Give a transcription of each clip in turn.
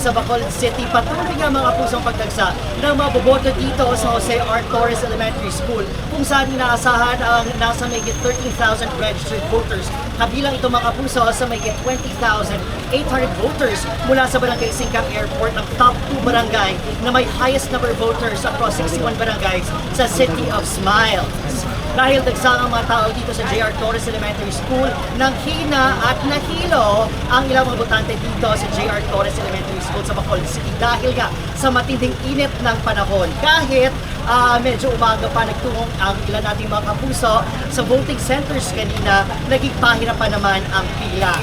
Sa Bacolod City, patuloy nga mga pusong pagdagsa ng mga boboto dito sa Jose R. Torres Elementary School kung saan inaasahan ang nasa mayigit 13,000 registered voters. Kabilang ito mga puso sa mayigit 20,800 voters mula sa Barangay Singkang Airport, ang top 2 barangay na may highest number of voters across 61 barangays sa City of Smiles. Dahil dagsa ang mga tao dito sa JR Torres Elementary School, nang hina at nahilo ang ilang mga botante dito sa JR Torres Elementary School sa Bacolod City dahil nga sa matinding init ng panahon. Kahit medyo umaga pa nagtungong ang ilan nating mga kapuso sa voting centers kanina, naging pahirapan naman ang pila.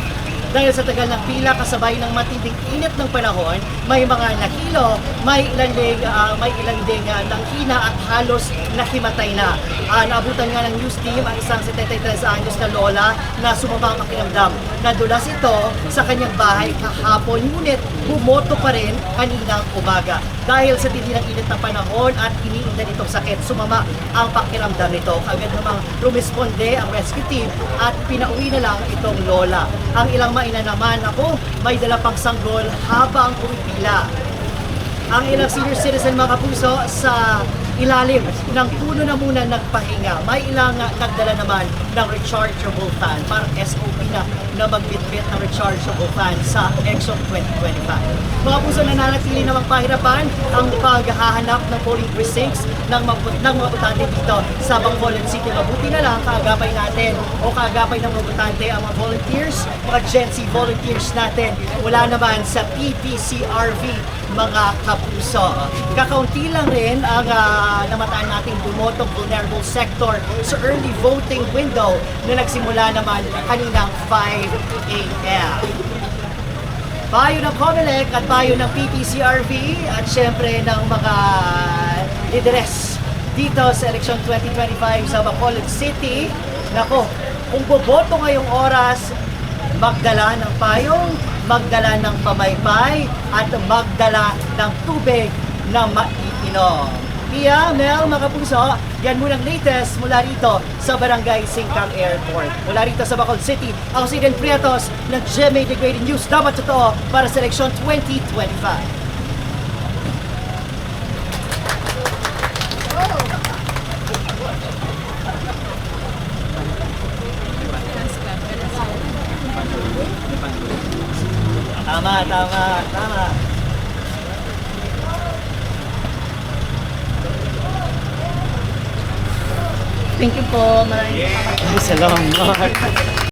Dahil sa tagal ng pila kasabay ng matinding init ng panahon, may mga nahilo, may ilan ding nanghina at halos nahimatay na. Naabutan nga ng news team ang isang 73 anyos na lola na sumama ang pakiramdam. Nadulas ito sa kanyang bahay kahapon, ngunit bumoto pa rin kaninang umaga. Dahil sa tindi ng init ng panahon at iniinda nitong sakit, sumama ang pakiramdam nito. Agad namang rumisponde ang rescue team at pinauwi na lang itong lola. Ang ilang maina naman may dala pang sanggol habang pumipila. Ang ilang senior citizen mga kapuso sa ilalim ng puno na muna nagpahinga. May ilang nagdala naman ng rechargeable fan, parang SOP na magbitbit ng rechargeable fan sa election 2025. Mga puso, nananatili namang pahirapan ang paghahanap ng polling precincts ng mga botante dito sa Bacolod City. Mabuti na lang kaagapay natin o kaagapay ng mga botante ang mga volunteers, mga Gen Z volunteers natin. Wala naman sa PPCRV mga kapuso. Kakaunti lang rin ang namataan nating bumotong vulnerable sector sa early voting window na nagsimula naman kaninang 5 a.m. Payo ng COMELEC at payo ng PPCRV at syempre ng mga lideres dito sa election 2025 sa Bacolod City. Nako, kung boboto ngayong oras, magdala ng payong, magdala ng pamaypay, at magdala ng tubig na maiinom. Pia, Mel, mga kapuso, yan munang latest mula rito sa Barangay Singkang Airport. Mula rito sa Bacolod City, ako si Eden Prietos ng GMA Integrated News. Dapat totoo para sa eleksyon 2025. Tama. Thank you po. Maraming Salamat.